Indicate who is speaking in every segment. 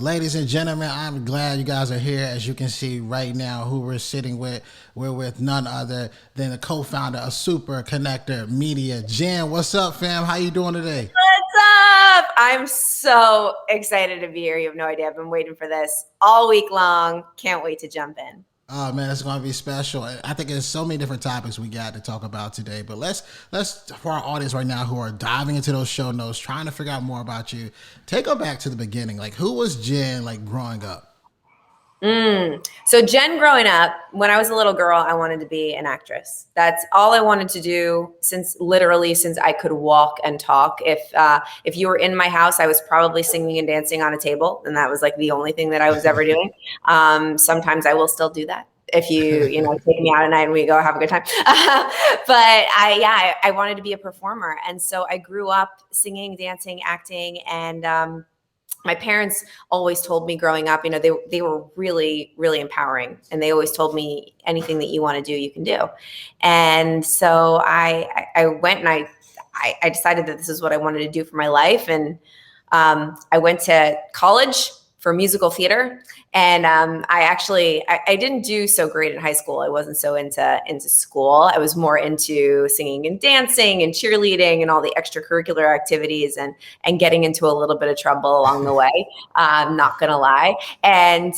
Speaker 1: Ladies and gentlemen, I'm glad you guys are here. As you can see right now, who we're sitting with, we're with none other than the co-founder of Super Connector Media, Jen. What's up, fam? How you doing today?
Speaker 2: What's up? I'm so excited to be here. You have no idea. I've been waiting for this all week long. Can't wait to jump in.
Speaker 1: Oh man, it's going to be special. I think there's so many different topics we got to talk about today. But let's for our audience right now who are diving into those show notes, trying to figure out more about you. Take them back to the beginning. Like, who was Jen like growing up?
Speaker 2: So Jen, growing up, when I was a little girl, I wanted to be an actress. That's all I wanted to do since I could walk and talk. If you were in my house, I was probably singing and dancing on a table, and that was like the only thing that I was ever doing. Sometimes I will still do that. If you take me out at night and we go have a good time. But I wanted to be a performer. And so I grew up singing, dancing, acting, and my parents always told me growing up, they were really, really empowering. And they always told me anything that you want to do, you can do. And so I went and I decided that this is what I wanted to do for my life. And I went to college for musical theater. And I didn't do so great in high school. I wasn't so into school. I was more into singing and dancing and cheerleading and all the extracurricular activities and getting into a little bit of trouble along the way. I'm not gonna lie. And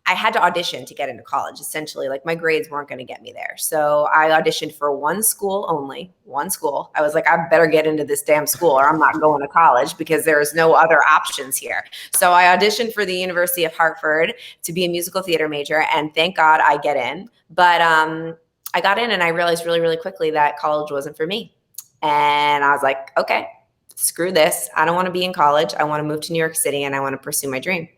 Speaker 2: I had to audition to get into college, essentially. Like, my grades weren't going to get me there. So I auditioned for one school only, one school. I was like, I better get into this damn school or I'm not going to college because there's no other options here. So I auditioned for the University of Hartford to be a musical theater major. And thank God I get in. But I got in and I realized really, really quickly that college wasn't for me. And I was like, okay, screw this. I don't want to be in college. I want to move to New York City and I want to pursue my dream.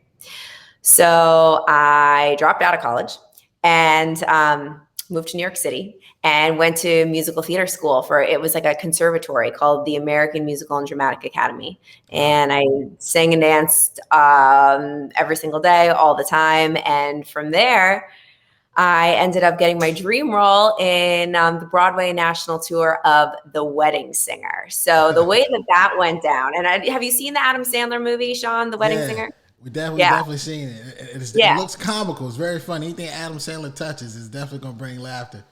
Speaker 2: So I dropped out of college and moved to New York City and went to musical theater school it was like a conservatory called the American Musical and Dramatic Academy. And I sang and danced every single day, all the time. And from there, I ended up getting my dream role in the Broadway national tour of The Wedding Singer. So the way that went down, and have you seen the Adam Sandler movie, Shawn, The Wedding Singer?
Speaker 1: We definitely seen it. It looks comical. It's very funny. Anything Adam Sandler touches is definitely going to bring laughter.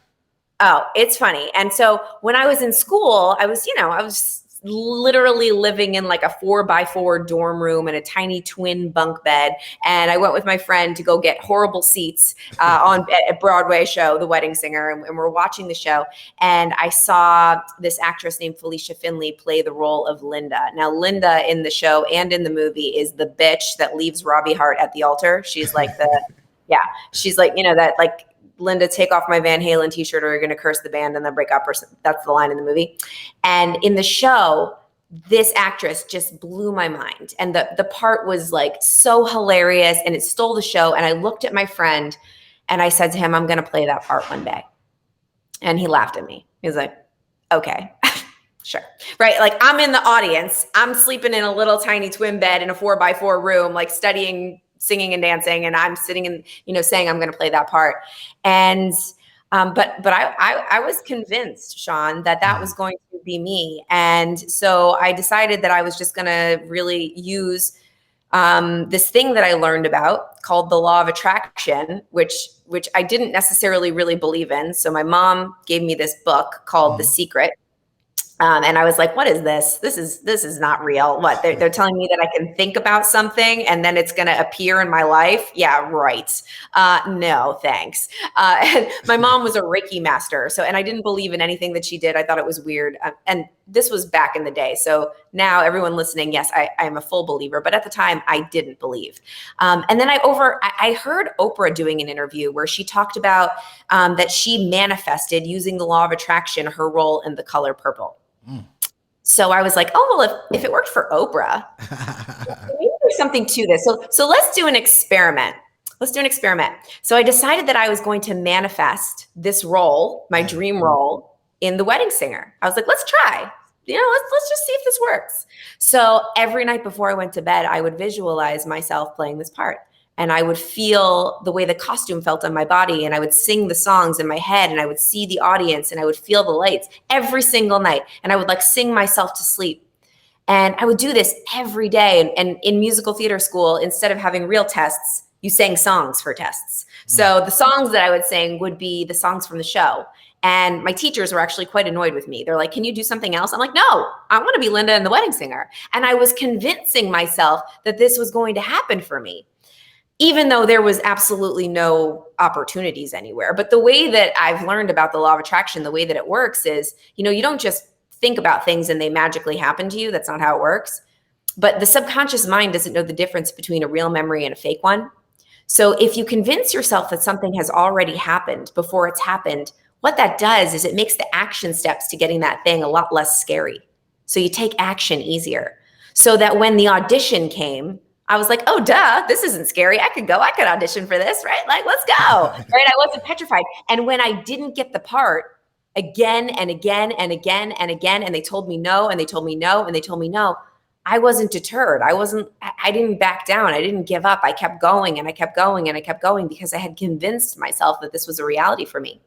Speaker 2: Oh, it's funny. And so when I was in school, I was literally living in like a 4x4 dorm room in a tiny twin bunk bed. And I went with my friend to go get horrible seats at a Broadway show, The Wedding Singer. And we're watching the show. And I saw this actress named Felicia Finley play the role of Linda. Now, Linda in the show and in the movie is the bitch that leaves Robbie Hart at the altar. She's like she's like, that like, Linda, take off my Van Halen t-shirt or you're going to curse the band and then break up. Or that's the line in the movie. And in the show, this actress just blew my mind. And the part was like so hilarious and it stole the show. And I looked at my friend and I said to him, I'm going to play that part one day. And he laughed at me. He was like, okay, sure. Right. Like, I'm in the audience. I'm sleeping in a little tiny twin bed in a 4x4 room, like studying singing and dancing, and I'm sitting and saying I'm going to play that part. And but I was convinced, Shawn, that was going to be me. And so I decided that I was just going to really use this thing that I learned about called the law of attraction, which I didn't necessarily really believe in. So my mom gave me this book called The Secret. And I was like, what is this? This is not real. What? They're telling me that I can think about something and then it's going to appear in my life? Yeah, right. No, thanks. And my mom was a Reiki master. And I didn't believe in anything that she did. I thought it was weird. And this was back in the day. So now everyone listening, yes, I am a full believer. But at the time, I didn't believe. And then I heard Oprah doing an interview where she talked about that she manifested using the law of attraction, her role in The Color Purple. So I was like, oh, well, if it worked for Oprah, maybe there's something to this. So let's do an experiment. So I decided that I was going to manifest this role, my dream role, in The Wedding Singer. I was like, let's try. Let's just see if this works. So every night before I went to bed, I would visualize myself playing this part. And I would feel the way the costume felt on my body, and I would sing the songs in my head, and I would see the audience, and I would feel the lights every single night. And I would like sing myself to sleep. And I would do this every day. And in musical theater school, instead of having real tests, you sang songs for tests. So the songs that I would sing would be the songs from the show. And my teachers were actually quite annoyed with me. They're like, can you do something else? I'm like, no, I want to be Linda and the Wedding Singer. And I was convincing myself that this was going to happen for me, even though there was absolutely no opportunities anywhere. But the way that I've learned about the law of attraction, the way that it works is, you don't just think about things and they magically happen to you. That's not how it works. But the subconscious mind doesn't know the difference between a real memory and a fake one. So if you convince yourself that something has already happened before it's happened, what that does is it makes the action steps to getting that thing a lot less scary. So you take action easier. So that when the audition came, I was like, oh, duh, this isn't scary. I could audition for this, right? Like, let's go, right? I wasn't petrified. And when I didn't get the part again and again and again and again, and they told me no, and they told me no, and they told me no, I wasn't deterred. I didn't back down. I didn't give up. I kept going and I kept going and I kept going because I had convinced myself that this was a reality for me.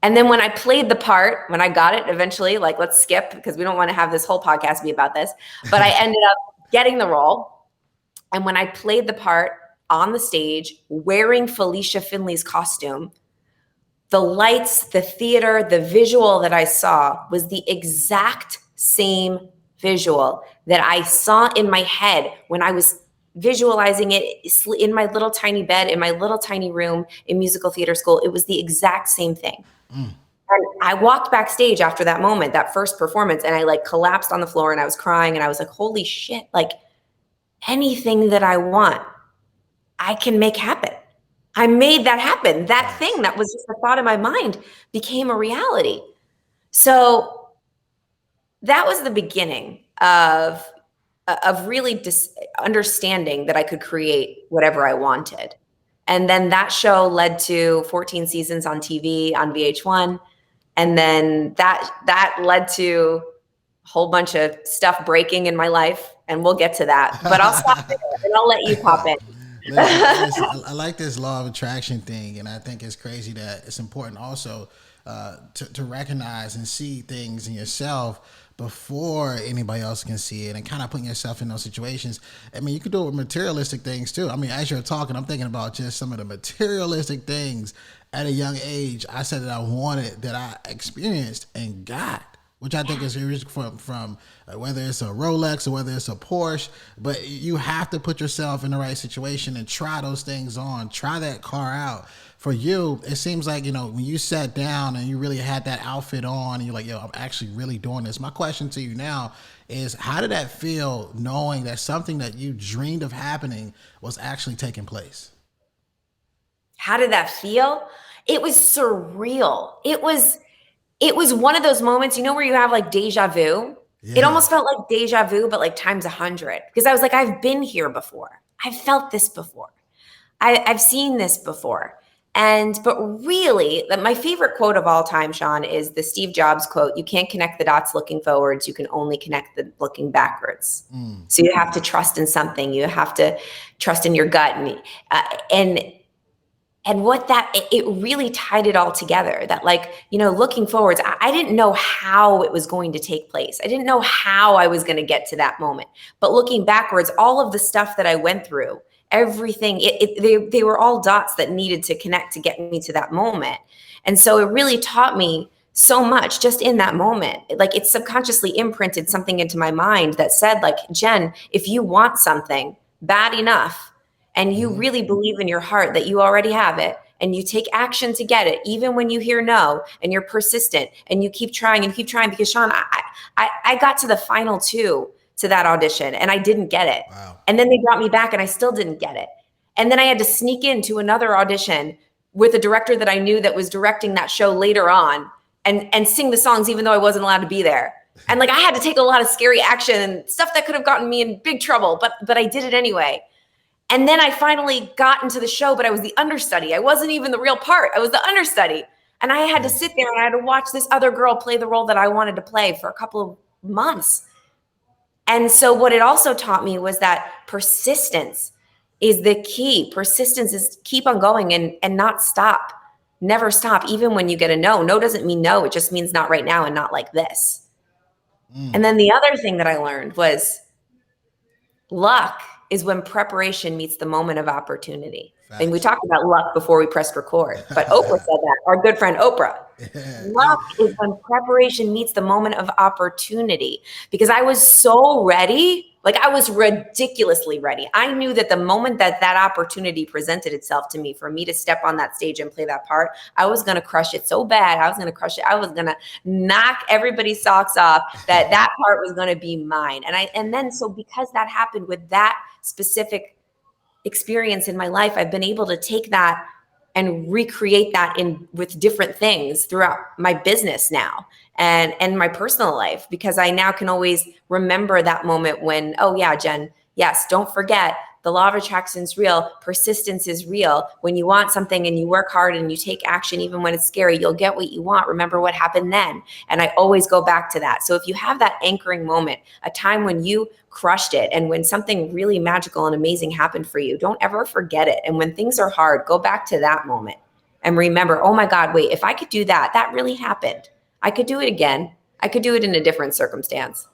Speaker 2: And then when I played the part, when I got it eventually, like, let's skip because we don't want to have this whole podcast be about this, but I ended up getting the role. And when I played the part on the stage, wearing Felicia Finley's costume, the lights, the theater, the visual that I saw was the exact same visual that I saw in my head when I was visualizing it in my little tiny bed, in my little tiny room in musical theater school. It was the exact same thing. And I walked backstage after that moment, that first performance, and I like collapsed on the floor and I was crying and I was like, holy shit, like anything that I want, I can make happen. I made that happen. That thing that was just a thought in my mind became a reality. So that was the beginning of really understanding that I could create whatever I wanted. And then that show led to 14 seasons on TV on VH1. And then that led to a whole bunch of stuff breaking in my life. And we'll get to that. But I'll stop there and I'll let you pop in.
Speaker 1: Listen, I like this law of attraction thing. And I think it's crazy that it's important also to recognize and see things in yourself before anybody else can see it, and kind of putting yourself in those situations. I mean, you could do it with materialistic things too. I mean, as you're talking, I'm thinking about just some of the materialistic things at a young age I said that I wanted, that I experienced and got, which I think is from whether it's a Rolex or whether it's a Porsche. But you have to put yourself in the right situation and try those things on, try that car out. For you, it seems like, when you sat down and you really had that outfit on and you're like, yo, I'm actually really doing this. My question to you now is, how did that feel knowing that something that you dreamed of happening was actually taking place?
Speaker 2: How did that feel? It was surreal. It was one of those moments, where you have like deja vu. Yeah. It almost felt like deja vu, but like times 100, because I was like, I've been here before. I've felt this before. I've seen this before. But really, my favorite quote of all time, Shawn, is the Steve Jobs quote: you can't connect the dots looking forwards. You can only connect the looking backwards. So you have to trust in something. You have to trust in your gut. And what it really tied it all together, that looking forwards, I didn't know how it was going to take place. I didn't know how I was going to get to that moment. But looking backwards, all of the stuff that I went through, everything, they were all dots that needed to connect to get me to that moment. And so it really taught me so much just in that moment. Like, it subconsciously imprinted something into my mind that said, like, Jen, if you want something bad enough and you really believe in your heart that you already have it, and you take action to get it, even when you hear no, and you're persistent and you keep trying and keep trying, because Shawn, I got to the final 2 to that audition and I didn't get it.
Speaker 1: Wow.
Speaker 2: And then they brought me back and I still didn't get it. And then I had to sneak into another audition with a director that I knew that was directing that show later on, and sing the songs even though I wasn't allowed to be there. And I had to take a lot of scary action and stuff that could have gotten me in big trouble, but I did it anyway. And then I finally got into the show, but I was the understudy. I wasn't even the real part. I was the understudy. And I had to sit there and I had to watch this other girl play the role that I wanted to play for a couple of months. And so what it also taught me was that persistence is the key. Persistence is keep on going and not stop. Never stop, even when you get a no. No doesn't mean no. It just means not right now and not like this. And then the other thing that I learned was luck is when preparation meets the moment of opportunity.
Speaker 1: Facts.
Speaker 2: And we talked about luck before we pressed record, but Oprah said that, our good friend Oprah. Luck is when preparation meets the moment of opportunity, because I was so ready. Like, I was ridiculously ready. I knew that the moment that that opportunity presented itself to me for me to step on that stage and play that part, I was going to crush it so bad. I was going to crush it. I was going to knock everybody's socks off, that that part was going to be mine. And then, so because that happened with that specific experience in my life, I've been able to take that and recreate that with different things throughout my business now and my personal life, because I now can always remember that moment when, oh yeah, Jen, yes, don't forget, the law of attraction is real. Persistence is real. When you want something and you work hard and you take action, even when it's scary, you'll get what you want. Remember what happened then. And I always go back to that. So if you have that anchoring moment, a time when you crushed it and when something really magical and amazing happened for you, don't ever forget it. And when things are hard, go back to that moment and remember, oh my God, wait, if I could do that, that really happened. I could do it again. I could do it in a different circumstance.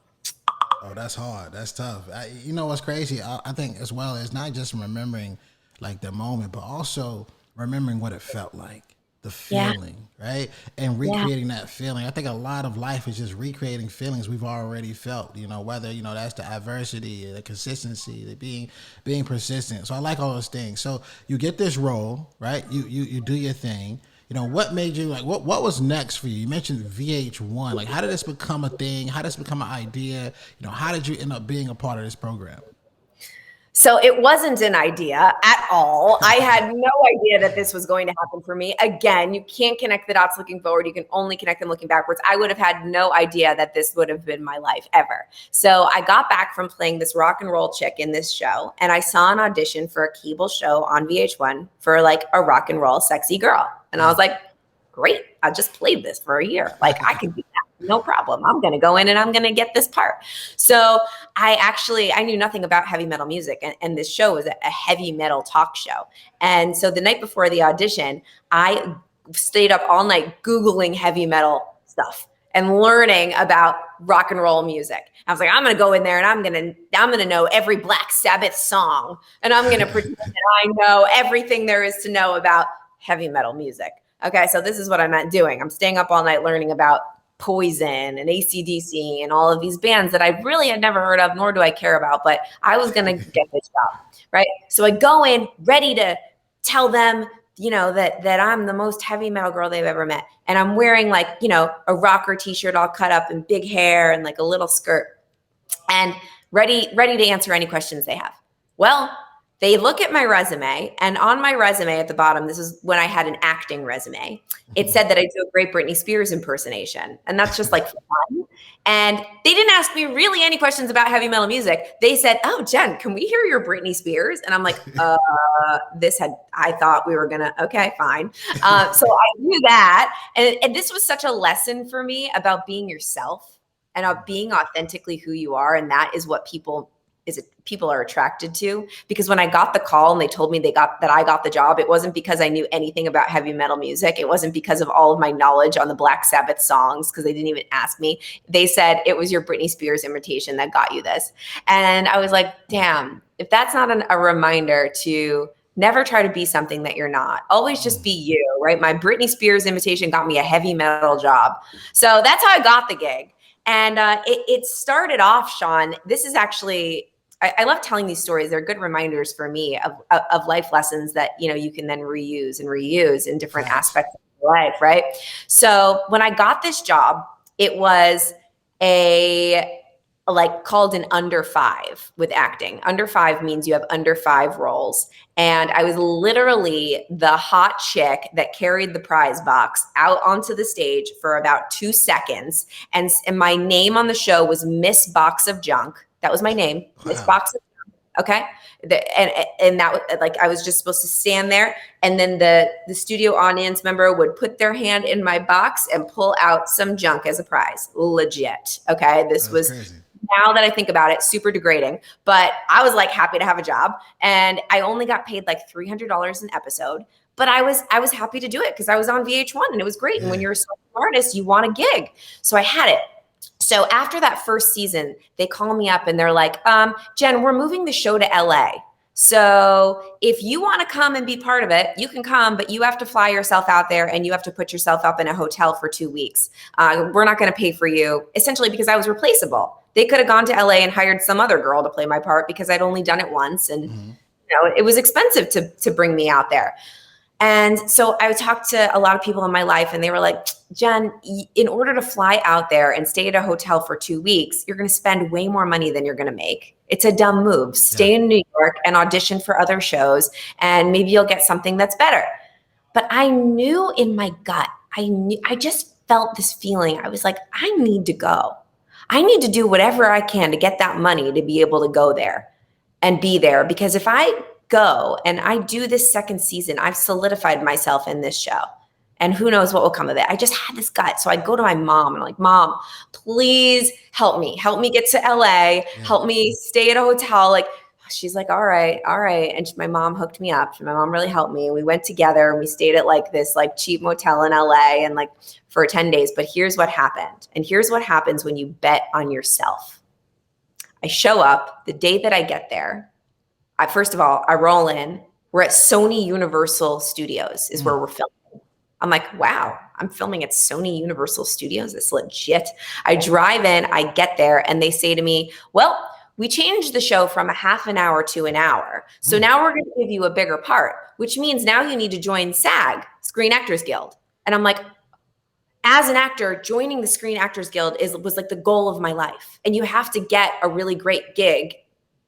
Speaker 1: Oh, that's hard. That's tough. You know what's crazy? I think as well, it's not just remembering like the moment, but also remembering what it felt like, the feeling, right? And recreating that feeling. I think a lot of life is just recreating feelings we've already felt. You know, whether that's the adversity, the consistency, the being persistent. So I like all those things. So you get this role, right? You do your thing. What made you what was next for you? You mentioned VH1. Like, how did this become a thing? How did this become an idea? How did you end up being a part of this program?
Speaker 2: So it wasn't an idea at all. I had no idea that this was going to happen for me. Again, you can't connect the dots looking forward. You can only connect them looking backwards. I would have had no idea that this would have been my life ever. So I got back from playing this rock and roll chick in this show, and I saw an audition for a cable show on VH1 for like a rock and roll sexy girl. And I was like, great, I just played this for a year. Like, I could do that, no problem. I'm going to go in and I'm going to get this part. So I knew nothing about heavy metal music. And this show was a heavy metal talk show. And so the night before the audition, I stayed up all night Googling heavy metal stuff and learning about rock and roll music. I was like, I'm going to go in there and I'm going to know every Black Sabbath song. And I'm going to pretend that I know everything there is to know about heavy metal music. Okay, so this is what I meant doing. I'm staying up all night learning about Poison and AC/DC and all of these bands that I really had never heard of, nor do I care about, but I was going to get this job, right? So I go in ready to tell them, that I'm the most heavy metal girl they've ever met. And I'm wearing like, a rocker t-shirt all cut up and big hair and like a little skirt and ready to answer any questions they have. Well, they look at my resume, and on my resume at the bottom, this is when I had an acting resume, it said that I do a great Britney Spears impersonation. And that's just like fun. And they didn't ask me really any questions about heavy metal music. They said, oh, Jen, can we hear your Britney Spears? And I'm like, I thought we were going to, okay, fine. So I knew that. And this was such a lesson for me about being yourself and about being authentically who you are. And that is what people are attracted to. Because when I got the call and they told me that I got the job, it wasn't because I knew anything about heavy metal music. It wasn't because of all of my knowledge on the Black Sabbath songs, because they didn't even ask me. They said it was your Britney Spears imitation that got you this. And I was like, damn, if that's not a reminder to never try to be something that you're not. Always just be you, right? My Britney Spears imitation got me a heavy metal job. So that's how I got the gig. And it started off, Shawn, this is actually, I love telling these stories. They're good reminders for me of life lessons that, you can then reuse in different aspects of your life, right? So when I got this job, it was called an under 5 with acting. Under 5 means you have under 5 roles. And I was literally the hot chick that carried the prize box out onto the stage for about 2 seconds. And my name on the show was Miss Box of Junk. That was my name, wow. Miss Box of Junk. Okay. And that was like, I was just supposed to stand there. And then the studio audience member would put their hand in my box and pull out some junk as a prize. Legit. Okay. This was crazy. Now that I think about it, super degrading, but I was like happy to have a job, and I only got paid like $300 an episode, but I was happy to do it because I was on VH1 and it was great. Yeah. And when you're a artist, you want a gig. So I had it. So after that first season, they call me up and they're like, Jen, we're moving the show to LA. So if you want to come and be part of it, you can come, but you have to fly yourself out there and you have to put yourself up in a hotel for 2 weeks. We're not going to pay for you, essentially because I was replaceable. They could have gone to LA and hired some other girl to play my part because I'd only done it once. And it was expensive to bring me out there. And so I talked to a lot of people in my life and they were like, Jen, in order to fly out there and stay at a hotel for 2 weeks, you're going to spend way more money than you're going to make. It's a dumb move. Stay in New York and audition for other shows and maybe you'll get something that's better. But I knew in my gut, I just felt this feeling. I was like, I need to go. I need to do whatever I can to get that money to be able to go there and be there. Because if I go and I do this second season, I've solidified myself in this show and who knows what will come of it. I just had this gut. So I'd go to my mom and I'm like, Mom, please help me get to LA, help me stay at a hotel. Like, she's like, all right. And my mom hooked me up. My mom really helped me. We went together and we stayed at like this like cheap motel in LA and like for 10 days. But here's what happened. And here's what happens when you bet on yourself. I show up the day that I get there. First of all, I roll in. We're at Sony Universal Studios is where we're filming. I'm like, wow, I'm filming at Sony Universal Studios. It's legit. I drive in, I get there, and they say to me, well, we changed the show from a half an hour to an hour. So now we're going to give you a bigger part, which means now you need to join SAG, Screen Actors Guild. And I'm like, as an actor, joining the Screen Actors Guild was like the goal of my life. And you have to get a really great gig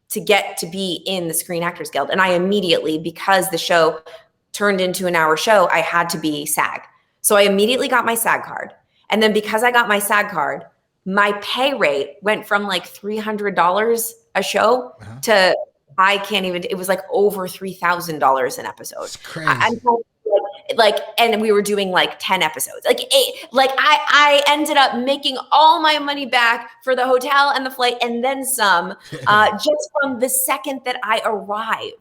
Speaker 2: to get to be in the Screen Actors Guild. And I immediately, because the show turned into an hour show, I had to be SAG. So I immediately got my SAG card. And then because I got my SAG card, my pay rate went from like $300 a show to, it was like over $3,000 an episode.
Speaker 1: It's crazy.
Speaker 2: And we were doing like 10 episodes, like 8, like I ended up making all my money back for the hotel and the flight and then some, just from the second that I arrived.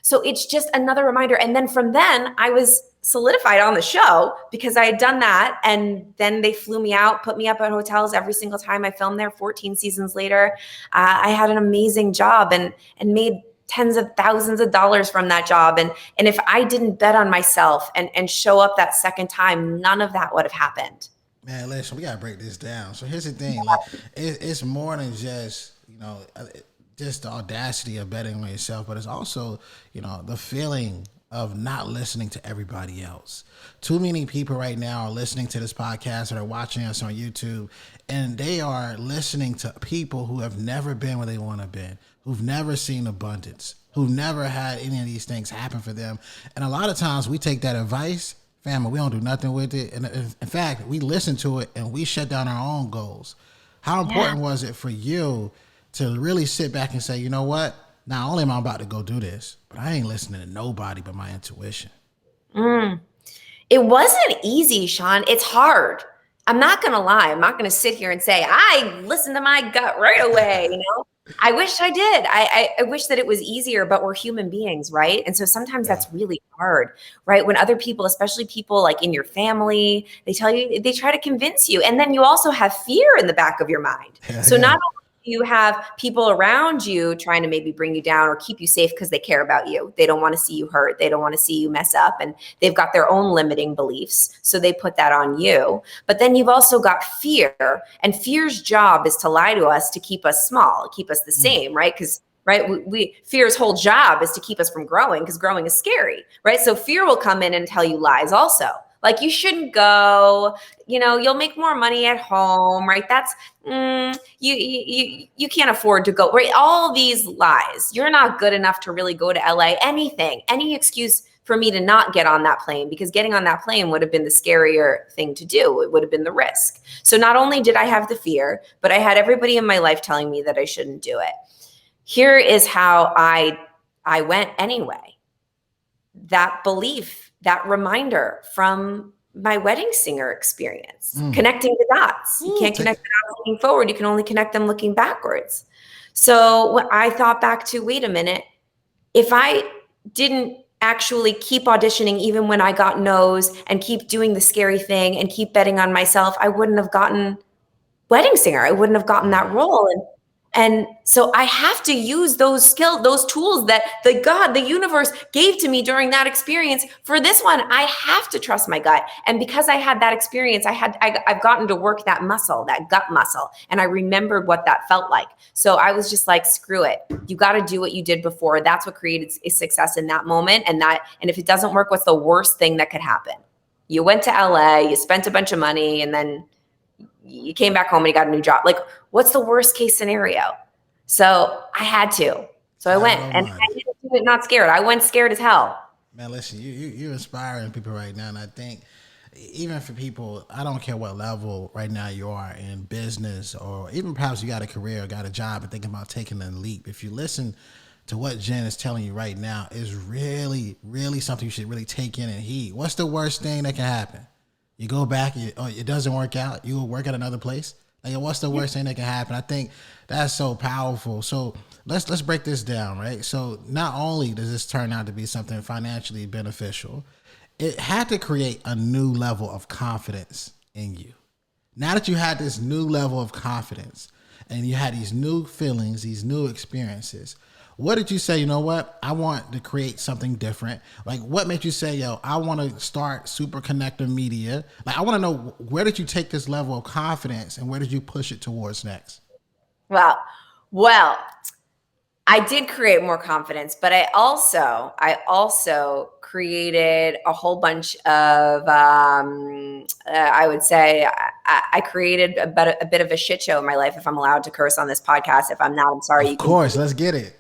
Speaker 2: So it's just another reminder. And then from then I was solidified on the show because I had done that. And then they flew me out, put me up at hotels every single time I filmed there. 14 seasons later, I had an amazing job and made tens of thousands of dollars from that job. And if I didn't bet on myself and show up that second time, none of that would have happened.
Speaker 1: Man, listen, we got to break this down. So here's the thing. Like, it's more than just, just the audacity of betting on yourself, but it's also, the feeling of not listening to everybody else. Too many people right now are listening to this podcast or are watching us on YouTube, and they are listening to people who have never been where they want to be, who've never seen abundance, who've never had any of these things happen for them. And a lot of times we take that advice, family, we don't do nothing with it. And in fact, we listen to it and we shut down our own goals. How important was it for you to really sit back and say, you know what? Not only am I about to go do this, but I ain't listening to nobody but my intuition.
Speaker 2: It wasn't easy, Shawn. It's hard. I'm not going to lie. I'm not going to sit here and say, I listened to my gut right away. I wish I did. I wish that it was easier, but we're human beings, right? And so sometimes that's really hard, right? When other people, especially people like in your family, they tell you, they try to convince you. And then you also have fear in the back of your mind. So not only do you have people around you trying to maybe bring you down or keep you safe because they care about you. They don't want to see you hurt. They don't want to see you mess up. And they've got their own limiting beliefs. So they put that on you. But then you've also got fear. And fear's job is to lie to us to keep us small, keep us the same, right? Because fear's whole job is to keep us from growing because growing is scary, right? So fear will come in and tell you lies also. Like you shouldn't go, you'll make more money at home, right? That's, you can't afford to go, right? All these lies. You're not good enough to really go to LA, any excuse for me to not get on that plane because getting on that plane would have been the scarier thing to do. It would have been the risk. So not only did I have the fear, but I had everybody in my life telling me that I shouldn't do it. Here is how I went anyway. That belief, that reminder from my wedding singer experience, connecting the dots. You can't connect the dots looking forward. You can only connect them looking backwards. So I thought back to, wait a minute, if I didn't actually keep auditioning even when I got no's and keep doing the scary thing and keep betting on myself, I wouldn't have gotten wedding singer. I wouldn't have gotten that role. And so I have to use those skills, those tools that the universe gave to me during that experience. For this one, I have to trust my gut. And because I had that experience, I've gotten to work that muscle, that gut muscle. And I remembered what that felt like. So I was just like, screw it. You got to do what you did before. That's what created a success in that moment. And if it doesn't work, what's the worst thing that could happen? You went to LA, you spent a bunch of money, and then you came back home and you got a new job. Like, what's the worst case scenario? So I had to. So I went, and I didn't do it not scared. I went scared as hell.
Speaker 1: Man, listen, you're inspiring people right now, and I think even for people, I don't care what level right now you are in business, or even perhaps you got a career or got a job and thinking about taking a leap. If you listen to what Jen is telling you right now, is really, really something you should really take in and heed. What's the worst thing that can happen? You go back, it doesn't work out. You will work at another place. Like, what's the worst thing that can happen? I think that's so powerful. So let's break this down, right? So not only does this turn out to be something financially beneficial, it had to create a new level of confidence in you. Now that you had this new level of confidence and you had these new feelings, these new experiences, what did you say, you know what, I want to create something different? Like, what made you say, yo, I want to start Super Connector Media? Like, I want to know, where did you take this level of confidence and where did you push it towards next?
Speaker 2: Well, I did create more confidence, but I also created a whole bunch of, I would say, I created a bit of a shit show in my life. If I'm allowed to curse on this podcast, if I'm not, I'm sorry.
Speaker 1: Of course, let's get it.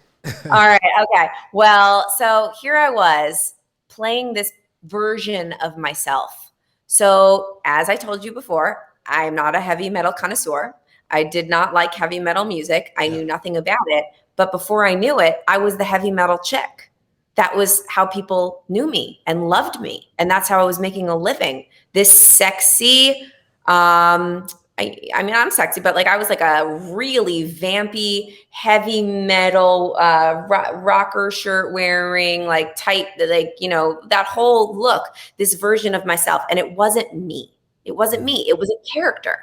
Speaker 2: All right. Okay. Well, so here I was playing this version of myself. So as I told you before, I'm not a heavy metal connoisseur. I did not like heavy metal music. I knew nothing about it. But before I knew it, I was the heavy metal chick. That was how people knew me and loved me. And that's how I was making a living. This sexy, I mean, I'm sexy, but like I was like a really vampy, heavy metal, rocker shirt wearing, like tight, like, you know, that whole look, this version of myself. And it wasn't me. It wasn't me. It was a character.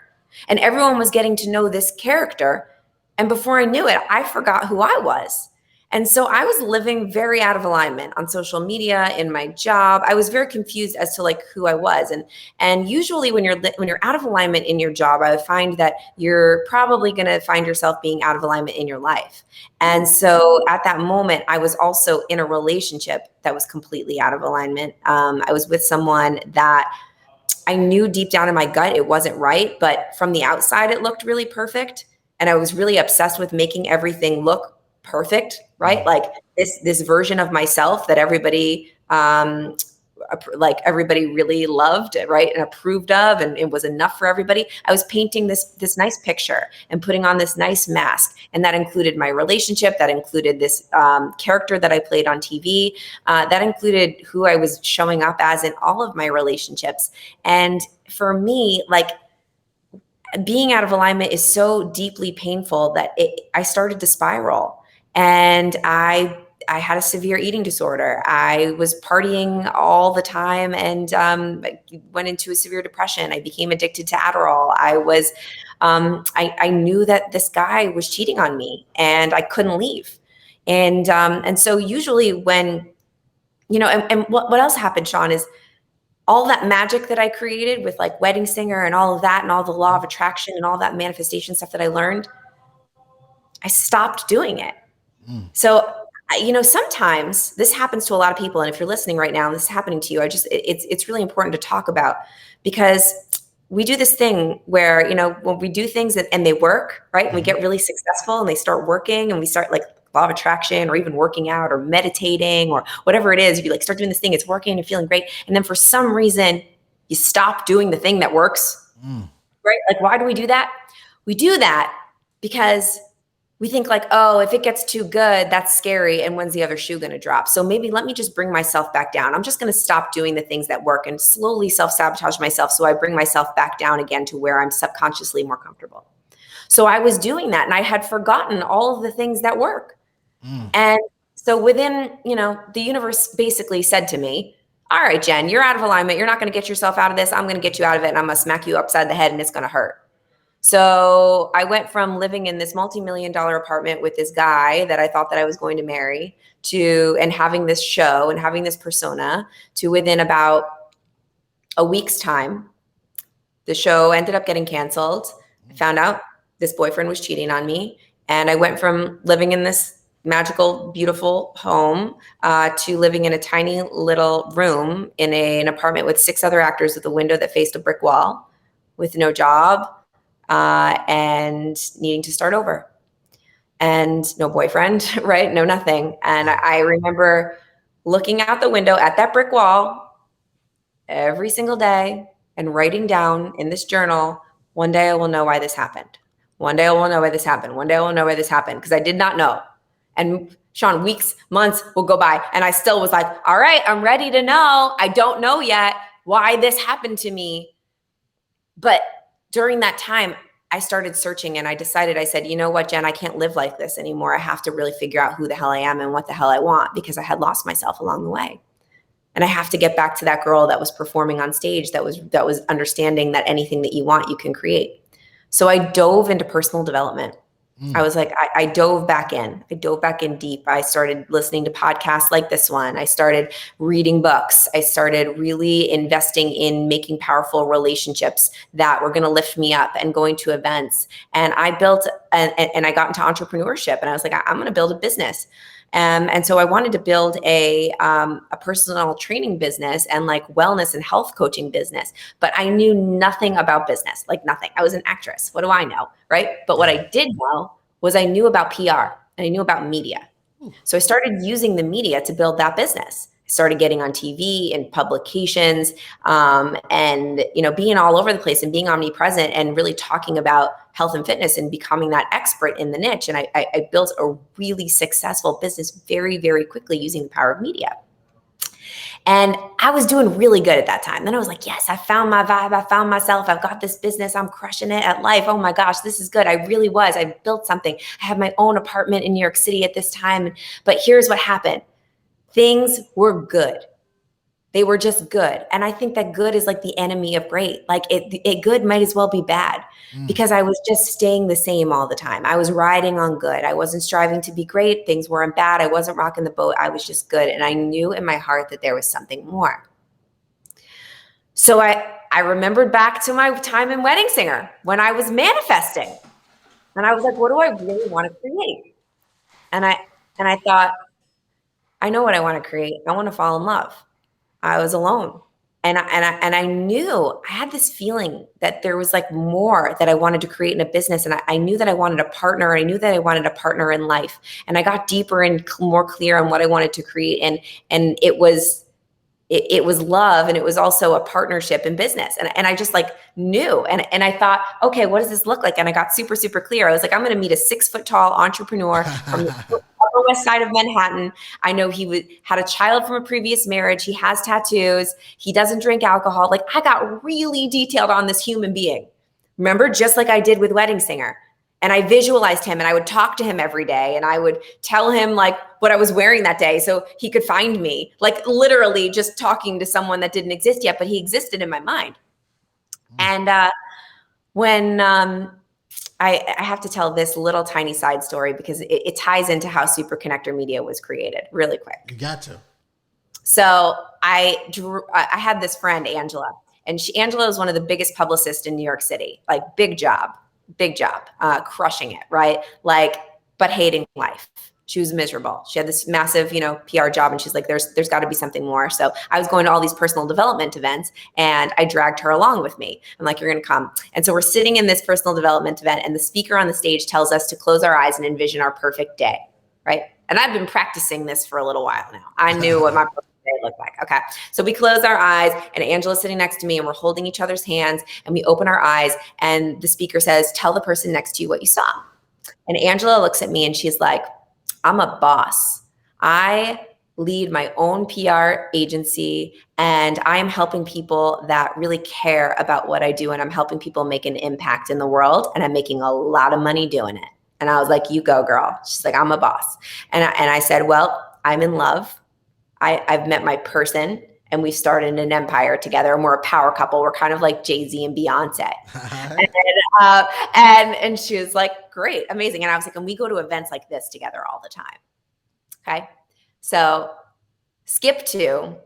Speaker 2: And everyone was getting to know this character. And before I knew it, I forgot who I was. And so I was living very out of alignment on social media, in my job. I was very confused as to like who I was. And usually when you're out of alignment in your job, I would find that you're probably going to find yourself being out of alignment in your life. And so at that moment, I was also in a relationship that was completely out of alignment. I was with someone that I knew deep down in my gut it wasn't right, but from the outside it looked really perfect. And I was really obsessed with making everything look perfect, right? Like this version of myself that everybody really loved, right, and approved of, and it was enough for everybody. I was painting this nice picture and putting on this nice mask, and that included my relationship, that included this character that I played on TV, that included who I was showing up as in all of my relationships. And for me, like, being out of alignment is so deeply painful that I started to spiral. And I had a severe eating disorder. I was partying all the time and went into a severe depression. I became addicted to Adderall. I knew that this guy was cheating on me and I couldn't leave. And so usually when, you know, and what else happened, Shawn, is all that magic that I created with like Wedding Singer and all of that and all the law of attraction and all that manifestation stuff that I learned, I stopped doing it. So, you know, sometimes this happens to a lot of people. And if you're listening right now and this is happening to you, it's really important to talk about, because we do this thing where, you know, when we do things and they work, right? And we get really successful and they start working and we start like law of attraction or even working out or meditating or whatever it is. You like start doing this thing, it's working and you're feeling great. And then for some reason you stop doing the thing that works, right? Like, why do we do that? We do that because we think like, oh, if it gets too good, that's scary. And when's the other shoe going to drop? So maybe let me just bring myself back down. I'm just going to stop doing the things that work and slowly self-sabotage myself. So I bring myself back down again to where I'm subconsciously more comfortable. So I was doing that and I had forgotten all of the things that work. And so within, you know, the universe basically said to me, all right, Jen, you're out of alignment. You're not going to get yourself out of this. I'm going to get you out of it. And I'm going to smack you upside the head and it's going to hurt. So I went from living in this multi-million-dollar apartment with this guy that I thought that I was going to marry and having this show and having this persona, to within about a week's time, the show ended up getting canceled. I found out this boyfriend was cheating on me. And I went from living in this magical, beautiful home to living in a tiny little room in an apartment with 6 other actors with a window that faced a brick wall, with no job, and needing to start over. And no boyfriend, right? No nothing. And I remember looking out the window at that brick wall every single day and writing down in this journal, one day I will know why this happened. One day I will know why this happened. One day I will know why this happened, because I did not know. And Shawn, weeks, months will go by, and I still was like, all right, I'm ready to know. I don't know yet why this happened to me. But during that time, I started searching, and I said, you know what, Jen, I can't live like this anymore. I have to really figure out who the hell I am and what the hell I want, because I had lost myself along the way. And I have to get back to that girl that was performing on stage, that was understanding that anything that you want, you can create. So I dove into personal development. I was like, I dove back in. I dove back in deep. I started listening to podcasts like this one. I started reading books. I started really investing in making powerful relationships that were going to lift me up, and going to events. And I built, and I got into entrepreneurship, and I was like, I'm going to build a business. And so I wanted to build a personal training business and like wellness and health coaching business, but I knew nothing about business, like nothing. I was an actress. What do I know, right? But what I did know was I knew about PR and I knew about media. So I started using the media to build that business. I started getting on TV and publications, and being all over the place and being omnipresent and really talking about health and fitness and becoming that expert in the niche. And I built a really successful business very, very quickly using the power of media. And I was doing really good at that time. Then I was like, yes, I found my vibe. I found myself. I've got this business. I'm crushing it at life. Oh my gosh, this is good. I really was. I built something. I had my own apartment in New York City at this time. But here's what happened. Things were good. They were just good. And I think that good is like the enemy of great. Like it good might as well be bad, because I was just staying the same all the time. I was riding on good. I wasn't striving to be great. Things weren't bad. I wasn't rocking the boat. I was just good. And I knew in my heart that there was something more. So I remembered back to my time in Wedding Singer when I was manifesting. And I was like, what do I really want to create? And I thought, I know what I want to create. I want to fall in love. I was alone. And I knew, I had this feeling that there was like more that I wanted to create in a business. And I knew that I wanted a partner. I knew that I wanted a partner in life. And I got deeper and more clear on what I wanted to create. And it was love, and it was also a partnership in business. And I just like knew. And I thought, okay, what does this look like? And I got super, super clear. I was like, I'm going to meet a 6-foot-tall entrepreneur from the Upper West Side of Manhattan. I know he had a child from a previous marriage. He has tattoos. He doesn't drink alcohol. Like, I got really detailed on this human being. Remember, just like I did with Wedding Singer. And I visualized him, and I would talk to him every day, and I would tell him like what I was wearing that day so he could find me, like literally just talking to someone that didn't exist yet, but he existed in my mind. And when I have to tell this little tiny side story, because it ties into how Super Connector Media was created really quick.
Speaker 1: You got to.
Speaker 2: So I had this friend, Angela, and Angela was one of the biggest publicists in New York City, like big job, crushing it, right? Like, but hating life. She was miserable. She had this massive, PR job, and she's like, there's got to be something more. So I was going to all these personal development events, and I dragged her along with me. I'm like, you're going to come. And so we're sitting in this personal development event, and the speaker on the stage tells us to close our eyes and envision our perfect day, right? And I've been practicing this for a little while now. I knew what my perfect day looked like. Okay. So we close our eyes, and Angela's sitting next to me, and we're holding each other's hands, and we open our eyes, and the speaker says, tell the person next to you what you saw. And Angela looks at me, and she's like, I'm a boss. I lead my own PR agency, and I am helping people that really care about what I do, and I'm helping people make an impact in the world, and I'm making a lot of money doing it. And I was like, you go, girl. She's like, I'm a boss. And I said, well, I'm in love. I've met my person, and we've started an empire together, and we're a power couple. We're kind of like Jay-Z and Beyonce. And And she was like, great, amazing. And I was like, and we go to events like this together all the time. Okay. So skip to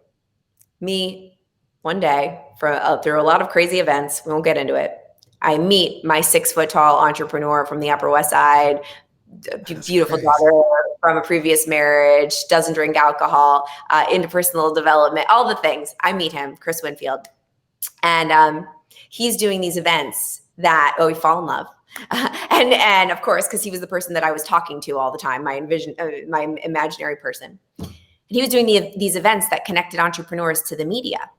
Speaker 2: me one day through a lot of crazy events. We won't get into it. I meet my 6 foot tall entrepreneur from the Upper West Side, beautiful daughter from a previous marriage, doesn't drink alcohol, into personal development, all the things. I meet him, Chris Winfield. And he's doing these events that, we fall in love. And of course, because he was the person that I was talking to all the time, my imaginary person. And he was doing these events that connected entrepreneurs to the media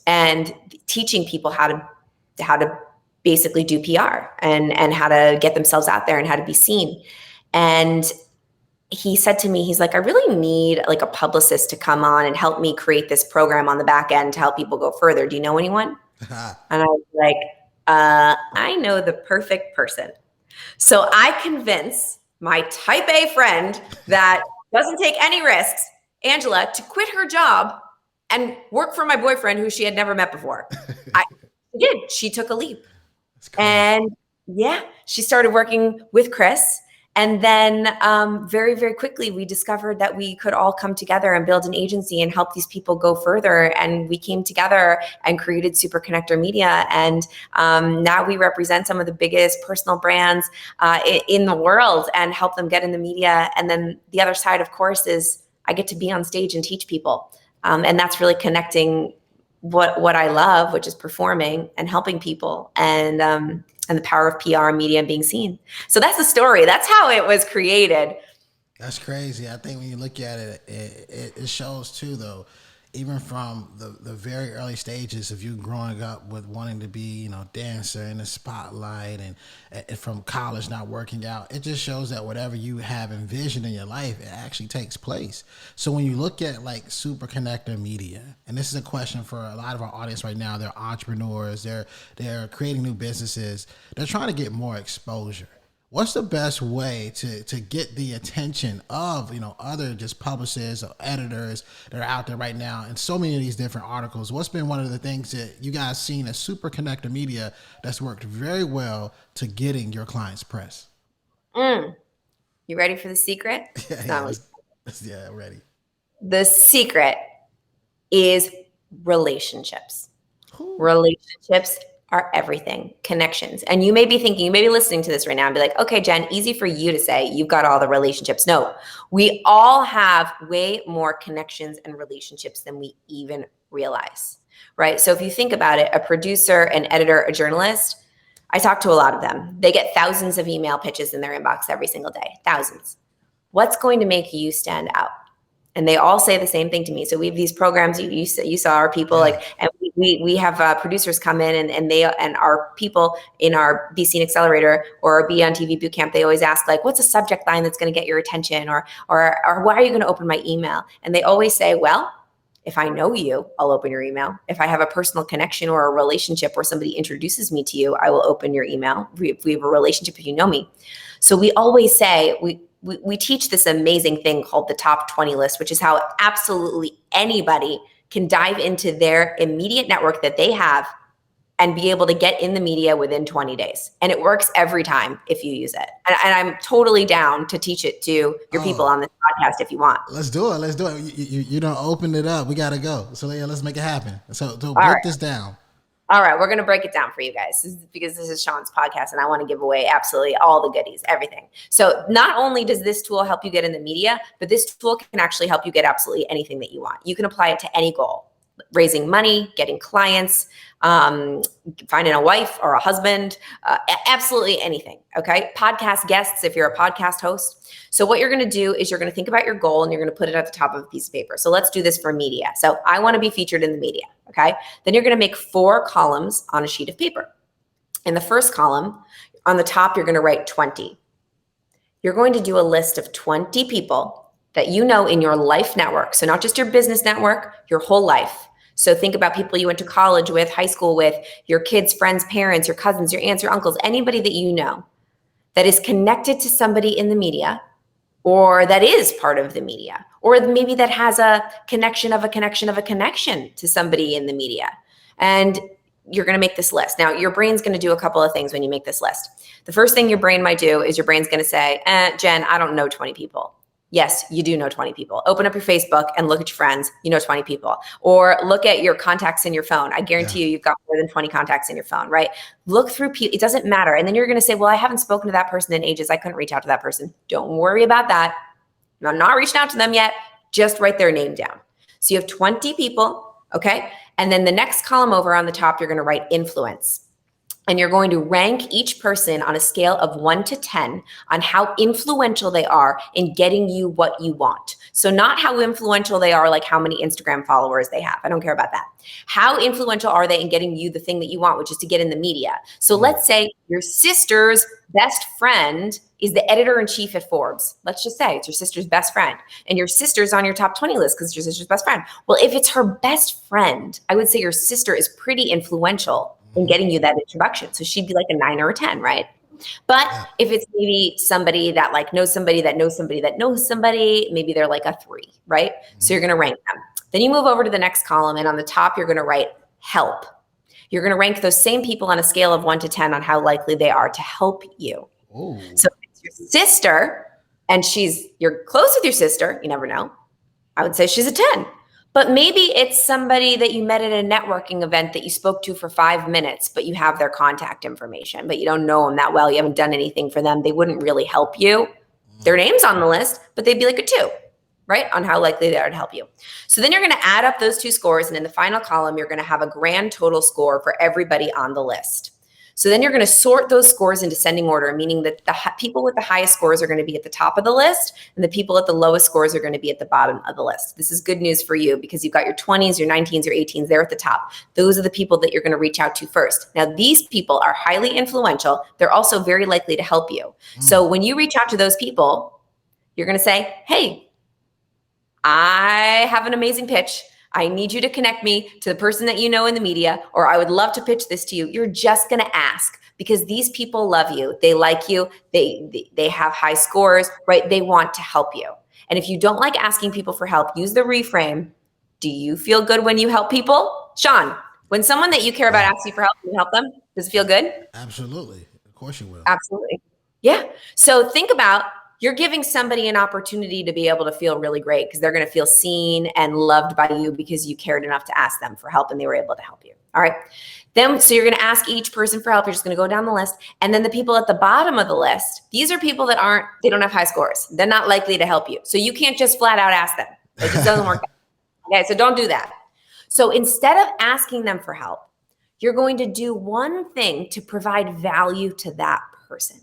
Speaker 2: and teaching people how to basically do PR and how to get themselves out there and how to be seen. And he said to me, he's like, I really need like a publicist to come on and help me create this program on the back end to help people go further. Do you know anyone? And I was like, I know the perfect person. So I convince my type A friend that doesn't take any risks, Angela, to quit her job and work for my boyfriend who she had never met before. She did. She took a leap. And yeah, she started working with Chris. And then very, very quickly, we discovered that we could all come together and build an agency and help these people go further. And we came together and created Super Connector Media. And now we represent some of the biggest personal brands in the world and help them get in the media. And then the other side, of course, is I get to be on stage and teach people. And that's really connecting what I love, which is performing and helping people. And the power of PR and media and being seen. So that's the story. That's how it was created.
Speaker 1: That's crazy. I think when you look at it, it shows too, though, even from the very early stages of you growing up with wanting to be, dancer in the spotlight and from college not working out, it just shows that whatever you have envisioned in your life, it actually takes place. So when you look at like Super Connector Media, and this is a question for a lot of our audience right now, they're entrepreneurs, they're creating new businesses, they're trying to get more exposure. What's the best way to get the attention of, other just publicists or editors that are out there right now and so many of these different articles? What's been one of the things that you guys seen as Super Connector Media that's worked very well to getting your clients press?
Speaker 2: You ready for the secret?
Speaker 1: Yeah, ready.
Speaker 2: The secret is relationships.
Speaker 1: Ooh.
Speaker 2: Relationships are everything. Connections. And you may be listening to this right now and be like, okay, Jen, easy for you to say you've got all the relationships. No, we all have way more connections and relationships than we even realize, right? So if you think about it, a producer, an editor, a journalist, I talk to a lot of them. They get thousands of email pitches in their inbox every single day, thousands. What's going to make you stand out? And they all say the same thing to me. So we have these programs you saw our people and we have producers come in and our people in our Be Seen Accelerator or our Be on TV Bootcamp. They always ask like, what's a subject line that's going to get your attention or why are you going to open my email? And they always say, well, if I know you, I'll open your email. If I have a personal connection or a relationship where somebody introduces me to you, I will open your email. If we have a relationship, if you know me. So we always say we teach this amazing thing called the top 20 list, which is how absolutely anybody can dive into their immediate network that they have and be able to get in the media within 20 days. And it works every time if you use it. And I'm totally down to teach it to your people on this podcast if you want.
Speaker 1: Let's do it. You don't open it up. We got to go. So yeah, let's make it happen. So break this down.
Speaker 2: All right, we're going to break it down for you guys because this is Shawn's podcast and I want to give away absolutely all the goodies, everything. So not only does this tool help you get in the media, but this tool can actually help you get absolutely anything that you want. You can apply it to any goal, raising money, getting clients, finding a wife or a husband, absolutely anything, okay? Podcast guests, if you're a podcast host. So what you're going to do is you're going to think about your goal and you're going to put it at the top of a piece of paper. So let's do this for media. So I want to be featured in the media, okay? Then you're going to make 4 columns on a sheet of paper. In the first column, on the top, you're going to write 20. You're going to do a list of 20 people that you know in your life network. So not just your business network, your whole life. So think about people you went to college with, high school with, your kids, friends, parents, your cousins, your aunts, your uncles, anybody that you know that is connected to somebody in the media or that is part of the media, or maybe that has a connection of a connection of a connection to somebody in the media. And you're going to make this list. Now, your brain's going to do a couple of things when you make this list. The first thing your brain might do is your brain's going to say, Jen, I don't know 20 people. Yes, you do know 20 people. Open up your Facebook and look at your friends. You know 20 people. Or look at your contacts in your phone. I guarantee you, you've got more than 20 contacts in your phone, right? Look through people. It doesn't matter. And then you're going to say, well, I haven't spoken to that person in ages. I couldn't reach out to that person. Don't worry about that. I'm not reaching out to them yet. Just write their name down. So you have 20 people, okay? And then the next column over on the top, you're going to write influence. And you're going to rank each person on a scale of 1 to 10 on how influential they are in getting you what you want. So not how influential they are, like how many Instagram followers they have. I don't care about that. How influential are they in getting you the thing that you want, which is to get in the media? So let's say your sister's best friend is the editor-in-chief at Forbes. Let's just say it's your sister's best friend. And your sister's on your top 20 list because it's your sister's best friend. Well, if it's her best friend, I would say your sister is pretty influential in getting you that introduction. So she'd be like a 9 or a 10, right? But if it's maybe somebody that like knows somebody that knows somebody that knows somebody, maybe they're like a 3, right? So you're going to rank them. Then you move over to the next column, and on the top, you're going to write help. You're going to rank those same people on a scale of 1 to 10 on how likely they are to help you.
Speaker 1: Ooh.
Speaker 2: So if it's your sister, and you're close with your sister, you never know. I would say she's a 10. But maybe it's somebody that you met at a networking event that you spoke to for 5 minutes, but you have their contact information, but you don't know them that well. You haven't done anything for them. They wouldn't really help you. Their name's on the list, but they'd be like a 2, right? On how likely they are to help you. So then you're going to add up those 2 scores. And in the final column, you're going to have a grand total score for everybody on the list. So then you're going to sort those scores in descending order, meaning that the people with the highest scores are going to be at the top of the list, and the people at the lowest scores are going to be at the bottom of the list. This is good news for you because you've got your 20s, your 19s, your 18s, they're at the top. Those are the people that you're going to reach out to first. Now, these people are highly influential. They're also very likely to help you. So when you reach out to those people, you're going to say, hey, I have an amazing pitch. I need you to connect me to the person that you know in the media, or I would love to pitch this to you. You're just going to ask because these people love you. They like you. They have high scores, right? They want to help you. And if you don't like asking people for help, use the reframe. Do you feel good when you help people? Shawn, when someone that you care about asks you for help, you help them. Does it feel good?
Speaker 1: Absolutely. Of course you will.
Speaker 2: Absolutely. Yeah. So think about, you're giving somebody an opportunity to be able to feel really great because they're going to feel seen and loved by you because you cared enough to ask them for help and they were able to help you. All right. Then, so you're going to ask each person for help. You're just going to go down the list. And then the people at the bottom of the list, these are people that they don't have high scores. They're not likely to help you. So you can't just flat out ask them. It just doesn't work. Okay. So don't do that. So instead of asking them for help, you're going to do one thing to provide value to that person.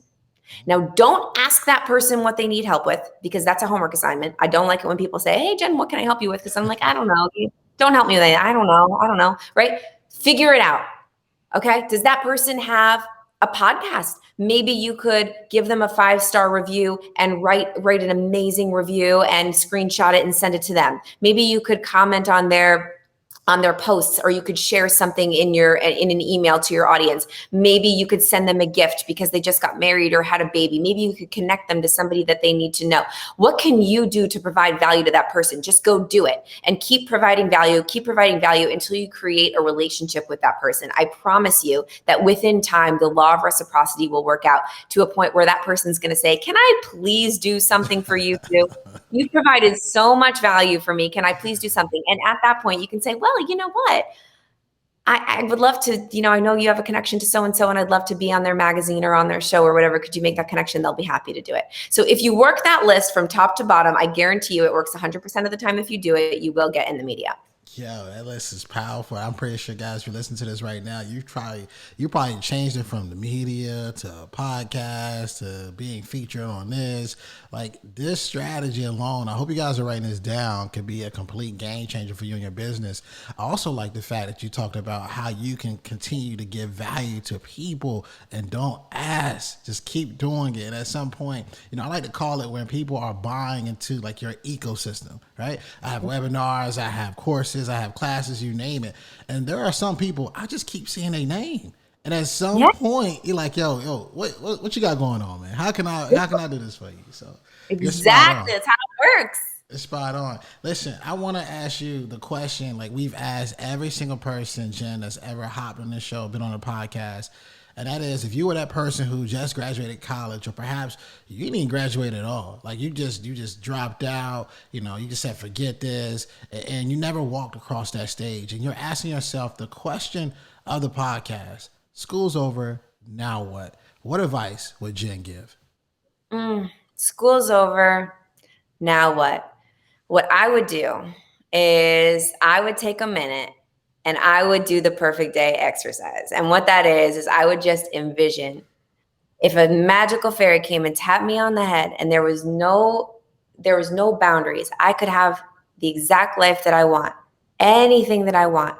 Speaker 2: Now, don't ask that person what they need help with because that's a homework assignment. I don't like it when people say, hey, Jen, what can I help you with? Because I'm like, I don't know. Don't help me with that. I don't know. Right? Figure it out. Okay. Does that person have a podcast? Maybe you could give them a 5-star review and write an amazing review and screenshot it and send it to them. Maybe you could comment on their posts, or you could share something in an email to your audience. Maybe you could send them a gift because they just got married or had a baby. Maybe you could connect them to somebody that they need to know. What can you do to provide value to that person? Just go do it and keep providing value until you create a relationship with that person. I promise you that within time, the law of reciprocity will work out to a point where that person's going to say, can I please do something for you too? You've provided so much value for me. Can I please do something? And at that point, you can say, well, you know what? I would love to, I know you have a connection to so-and-so and I'd love to be on their magazine or on their show or whatever. Could you make that connection? They'll be happy to do it. So if you work that list from top to bottom, I guarantee you it works 100% of the time. If you do it, you will get in the media.
Speaker 1: Yo, that list is powerful. I'm pretty sure, guys, if you're listening to this right now, you probably changed it from the media to a podcast to being featured on this. Like, this strategy alone, I hope you guys are writing this down, could be a complete game changer for you and your business. I also like the fact that you talked about how you can continue to give value to people and don't ask. Just keep doing it. And at some point, I like to call it when people are buying into like your ecosystem, right? I have webinars, I have courses, I have classes, you name it. And there are some people, I just keep seeing their name. And at some point, you're like, yo, what you got going on, man? How can I do this for you? So
Speaker 2: exactly, that's how it works.
Speaker 1: It's spot on. Listen, I want to ask you the question like we've asked every single person, Jen, that's ever hopped on this show, been on a podcast. And that is, if you were that person who just graduated college, or perhaps you didn't even graduate at all, like you just dropped out, you just said forget this, and you never walked across that stage, and you're asking yourself the question of the podcast: school's over, now what? What advice would Jen give?
Speaker 2: School's over, now what? What I would do is I would take a minute and I would do the perfect day exercise. And what that is I would just envision if a magical fairy came and tapped me on the head and there was no boundaries. I could have the exact life that I want, anything that I want.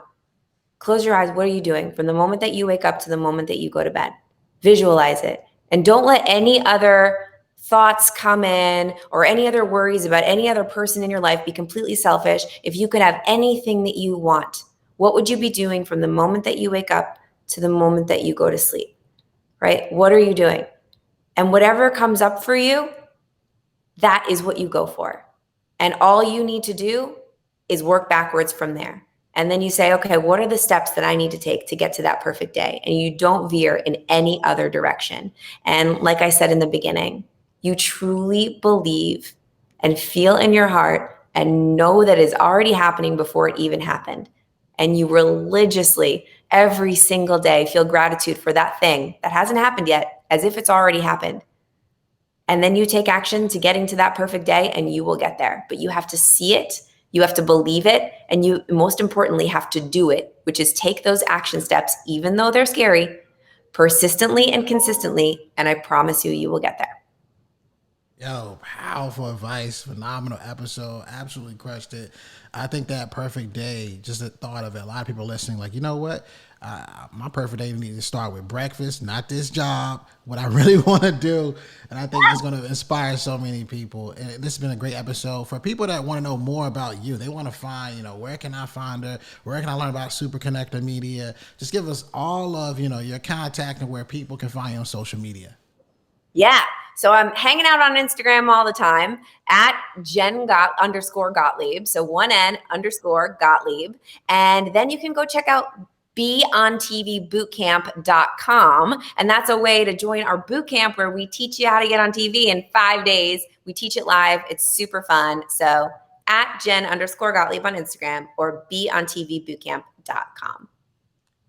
Speaker 2: Close your eyes. What are you doing from the moment that you wake up to the moment that you go to bed? Visualize it. And don't let any other thoughts come in or any other worries about any other person in your life. Be completely selfish. If you could have anything that you want, what would you be doing from the moment that you wake up to the moment that you go to sleep, right? What are you doing? And whatever comes up for you, that is what you go for. And all you need to do is work backwards from there. And then you say, okay, what are the steps that I need to take to get to that perfect day? And you don't veer in any other direction. And like I said in the beginning, you truly believe and feel in your heart and know that it's already happening before it even happened. And you religiously, every single day, feel gratitude for that thing that hasn't happened yet, as if it's already happened. And then you take action to getting to that perfect day and you will get there. But you have to see it, you have to believe it, and you most importantly have to do it, which is take those action steps, even though they're scary, persistently and consistently, and I promise you, you will get there.
Speaker 1: Yo, powerful advice, phenomenal episode, absolutely crushed it. I think that perfect day, just the thought of it, a lot of people listening, like, you know what? My perfect day needs to start with breakfast, not this job, what I really want to do. And I think it's going to inspire so many people. And this has been a great episode. For people that want to know more about you, they want to find, where can I find her? Where can I learn about Super Connector Media? Just give us all of, your contact and where people can find you on social media.
Speaker 2: Yeah. So I'm hanging out on Instagram all the time at Jen _Gottlieb. So 1N_Gottlieb. And then you can go check out beontvbootcamp.com. And that's a way to join our boot camp where we teach you how to get on TV in 5 days. We teach it live. It's super fun. So at Jen _Gottlieb on Instagram or beontvbootcamp.com.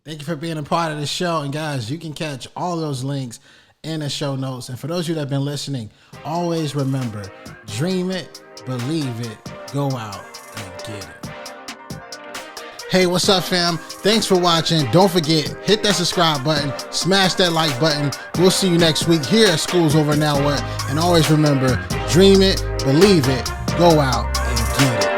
Speaker 1: Thank you for being a part of the show. And guys, you can catch all those links in the show notes. And for those of you that have been listening, always remember, dream it, believe it, go out and get it. Hey, what's up, fam? Thanks for watching. Don't forget, hit that subscribe button, smash that like button. We'll see you next week here at School's Over Now What. And always remember, dream it, believe it, go out and get it.